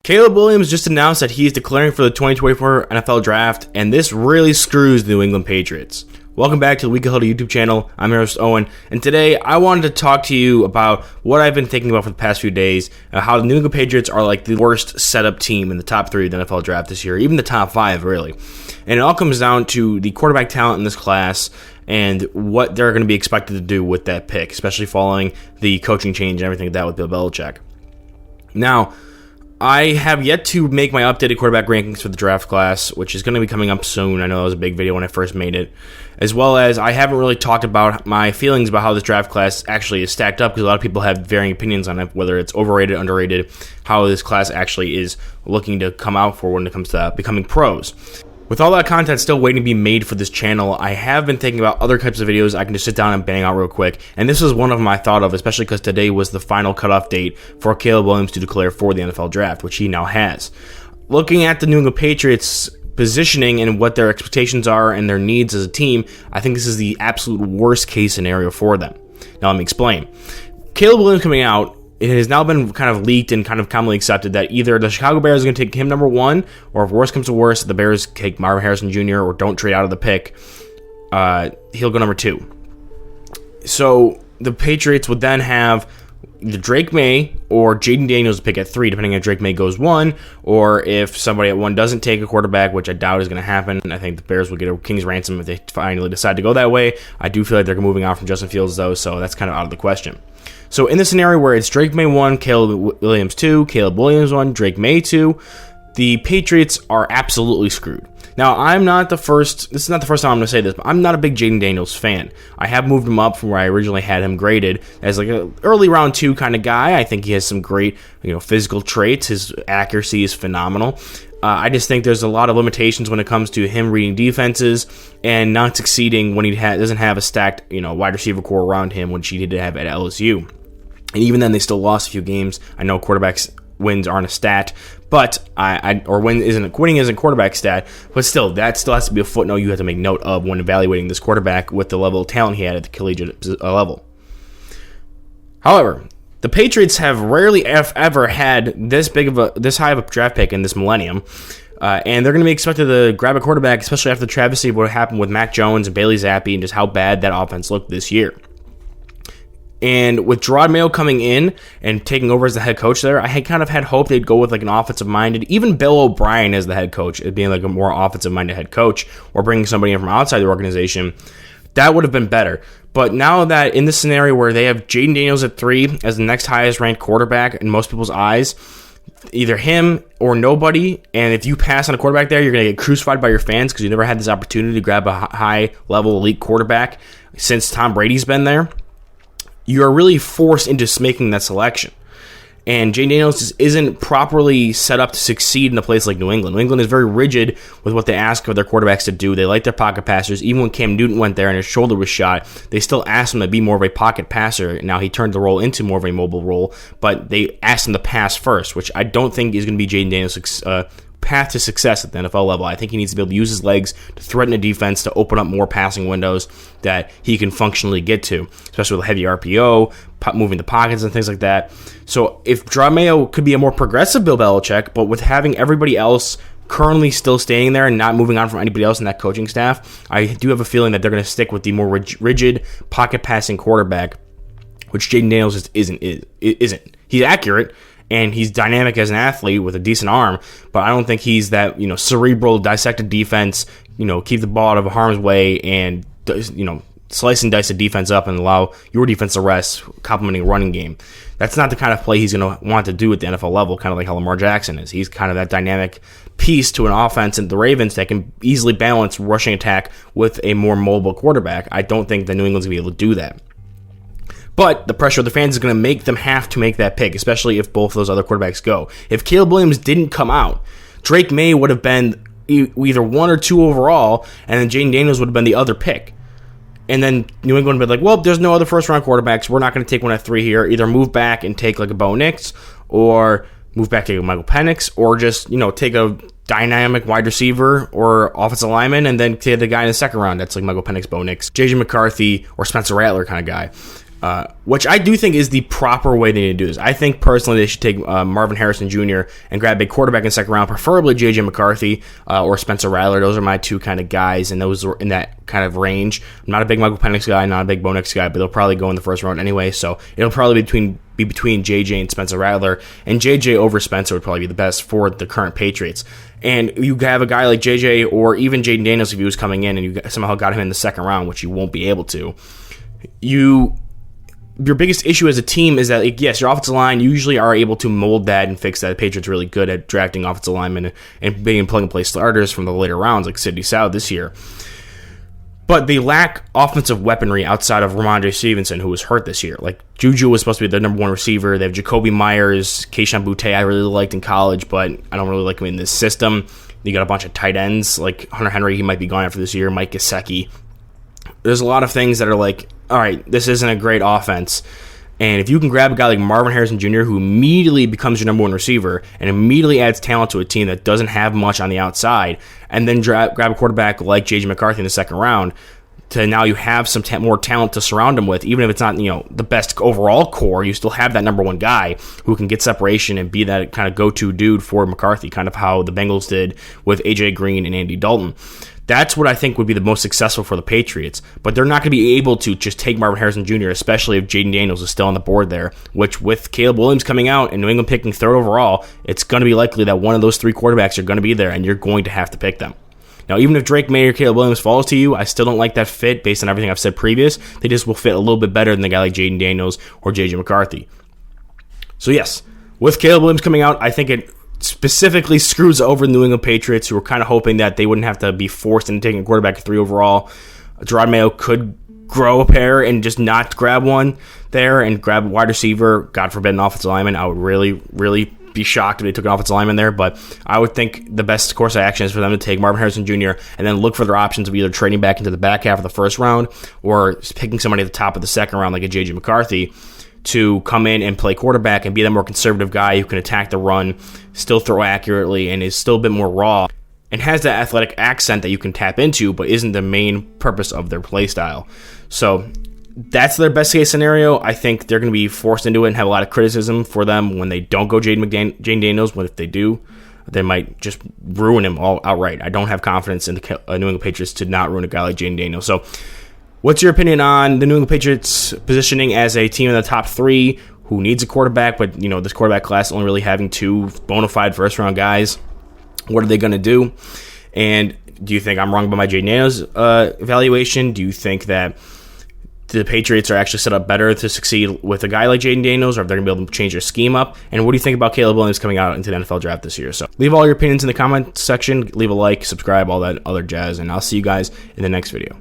Caleb Williams just announced that he is declaring for the 2024 NFL Draft, and this really screws the New England Patriots. Welcome back to the Week of Huddle YouTube channel. I'm your host, Owen, and today I wanted to talk to you about what I've been thinking about for the past few days, how the New England Patriots are like the worst setup team in the top 3 of the NFL Draft this year, even the top 5, really. And it all comes down to the quarterback talent in this class and what they're going to be expected to do with that pick, especially following the coaching change and everything like that with Bill Belichick. Now, I have yet to make my updated quarterback rankings for the draft class, which is going to be coming up soon. I know that was a big video when I first made it. As well as I haven't really talked about my feelings about how this draft class actually is stacked up, because a lot of people have varying opinions on it, whether it's overrated, underrated, how this class actually is looking to come out for when it comes to becoming pros. With all that content still waiting to be made for this channel, I have been thinking about other types of videos I can just sit down and bang out real quick, and this was one of them I thought of, especially because today was the final cutoff date for Caleb Williams to declare for the NFL Draft, which he now has. Looking at the New England Patriots positioning and what their expectations are and their needs as a team, I think this is the absolute worst case scenario for them. Now let me explain. Caleb Williams coming out, it has now been kind of leaked and kind of commonly accepted that either the Chicago Bears are going to take him number 1, or if worse comes to worse, the Bears take Marvin Harrison Jr. or don't trade out of the pick, he'll go number 2. So the Patriots would then have either Drake May or Jaden Daniels to pick at 3, depending on if Drake May goes 1, or if somebody at 1 doesn't take a quarterback, which I doubt is going to happen. I think the Bears will get a king's ransom if they finally decide to go that way. I do feel like they're moving on from Justin Fields, though, so that's kind of out of the question. So in the scenario where it's Drake May 1, Caleb Williams 2, Caleb Williams 1, Drake May 2, the Patriots are absolutely screwed. Now, this is not the first time I'm going to say this, but I'm not a big Jaden Daniels fan. I have moved him up from where I originally had him graded as like an early round 2 kind of guy. I think he has some great, physical traits. His accuracy is phenomenal. I just think there's a lot of limitations when it comes to him reading defenses and not succeeding when he doesn't have a stacked, wide receiver core around him, which he did have at LSU. And even then, they still lost a few games. I know quarterbacks wins aren't a stat, but winning isn't quarterback stat, but still, that still has to be a footnote you have to make note of when evaluating this quarterback with the level of talent he had at the collegiate level. However, the Patriots have rarely ever had this high of a draft pick in this millennium, and they're going to be expected to grab a quarterback, especially after the travesty of what happened with Mac Jones and Bailey Zappi and just how bad that offense looked this year. And with Gerard Mayo coming in and taking over as the head coach there, I had kind of had hope they'd go with like an offensive-minded, even Bill O'Brien as the head coach, it being like a more offensive-minded head coach, or bringing somebody in from outside the organization. That would have been better. But now that in this scenario where they have Jaden Daniels at 3 as the next highest ranked quarterback in most people's eyes, either him or nobody, and if you pass on a quarterback there, you're going to get crucified by your fans because you never had this opportunity to grab a high-level elite quarterback since Tom Brady's been there. You are really forced into making that selection. And Jaden Daniels just isn't properly set up to succeed in a place like New England. New England is very rigid with what they ask of their quarterbacks to do. They like their pocket passers. Even when Cam Newton went there and his shoulder was shot, they still asked him to be more of a pocket passer. Now he turned the role into more of a mobile role, but they asked him to pass first, which I don't think is going to be Jaden Daniels' path to success at the NFL level. I think he needs to be able to use his legs to threaten a defense, to open up more passing windows that he can functionally get to, especially with heavy RPO, moving the pockets and things like that. So if Gerard Mayo could be a more progressive Bill Belichick, but with having everybody else currently still staying there and not moving on from anybody else in that coaching staff, I do have a feeling that they're going to stick with the more rigid pocket passing quarterback, which Jaden Daniels just isn't. He's accurate, and he's dynamic as an athlete with a decent arm, but I don't think he's that, cerebral, dissected defense, keep the ball out of harm's way and, slice and dice the defense up and allow your defense to rest, complementing a running game. That's not the kind of play he's going to want to do at the NFL level, kind of like how Lamar Jackson is. He's kind of that dynamic piece to an offense and the Ravens that can easily balance rushing attack with a more mobile quarterback. I don't think the New England's going to be able to do that. But the pressure of the fans is going to make them have to make that pick, especially if both of those other quarterbacks go. If Caleb Williams didn't come out, Drake May would have been either 1 or 2 overall, and then Jaden Daniels would have been the other pick. And then New England would be like, well, there's no other first-round quarterbacks. We're not going to take one at 3 here. Either move back and take like a Bo Nix, or move back to Michael Penix, or just, take a dynamic wide receiver or offensive lineman and then take the guy in the second round. That's like Michael Penix, Bo Nix, J.J. McCarthy, or Spencer Rattler kind of guy. which I do think is the proper way they need to do this. I think personally they should take Marvin Harrison Jr. and grab a quarterback in the second round, preferably J.J. McCarthy or Spencer Rattler. Those are my two kind of guys, and those are in that kind of range. I'm not a big Michael Penix guy, not a big Bo Nix guy, but they'll probably go in the first round anyway, so it'll probably be between J.J. and Spencer Rattler, and J.J. over Spencer would probably be the best for the current Patriots. And you have a guy like J.J. or even Jaden Daniels if he was coming in and you somehow got him in the second round, which you won't be able to. Your biggest issue as a team is that, like, yes, your offensive line usually are able to mold that and fix that. The Patriots are really good at drafting offensive linemen and being plug-and-play starters from the later rounds, like Sidney Sow this year. But they lack offensive weaponry outside of Ramondre Stevenson, who was hurt this year. Like, Juju was supposed to be their number one receiver. They have Jacoby Myers, Keyshawn Boutte I really liked in college, but I don't really like him in this system. You got a bunch of tight ends, like Hunter Henry, he might be gone after this year, Mike Gesicki. There's a lot of things that are like, all right, this isn't a great offense. And if you can grab a guy like Marvin Harrison Jr., who immediately becomes your number one receiver and immediately adds talent to a team that doesn't have much on the outside, and then grab a quarterback like J.J. McCarthy in the second round, to now you have some more talent to surround him with, even if it's not, the best overall core, you still have that number one guy who can get separation and be that kind of go-to dude for McCarthy, kind of how the Bengals did with A.J. Green and Andy Dalton. That's what I think would be the most successful for the Patriots, but they're not going to be able to just take Marvin Harrison Jr., especially if Jaden Daniels is still on the board there, which with Caleb Williams coming out and New England picking third overall, it's going to be likely that one of those three quarterbacks are going to be there, and you're going to have to pick them. Now, even if Drake May or Caleb Williams falls to you, I still don't like that fit based on everything I've said previous. They just will fit a little bit better than a guy like Jaden Daniels or J.J. McCarthy. So yes, with Caleb Williams coming out, I think it specifically screws over the New England Patriots, who were kind of hoping that they wouldn't have to be forced into taking a quarterback at 3 overall. Gerard Mayo could grow a pair and just not grab one there and grab a wide receiver, God forbid an offensive lineman. I would really, really be shocked if they took an offensive lineman there, but I would think the best course of action is for them to take Marvin Harrison Jr. and then look for their options of either trading back into the back half of the first round or picking somebody at the top of the second round like a J.J. McCarthy to come in and play quarterback and be the more conservative guy who can attack the run, still throw accurately, and is still a bit more raw, and has that athletic accent that you can tap into, but isn't the main purpose of their play style. So that's their best case scenario. I think they're going to be forced into it and have a lot of criticism for them when they don't go Jaden Daniels, but if they do, they might just ruin him all outright. I don't have confidence in the New England Patriots to not ruin a guy like Jaden Daniels. So what's your opinion on the New England Patriots positioning as a team in the top 3 who needs a quarterback, but this quarterback class only really having 2 bona fide first-round guys? What are they going to do? And do you think I'm wrong about my Jaden Daniels evaluation? Do you think that the Patriots are actually set up better to succeed with a guy like Jaden Daniels, or if they're going to be able to change their scheme up? And what do you think about Caleb Williams coming out into the NFL draft this year? So leave all your opinions in the comment section. Leave a like, subscribe, all that other jazz, and I'll see you guys in the next video.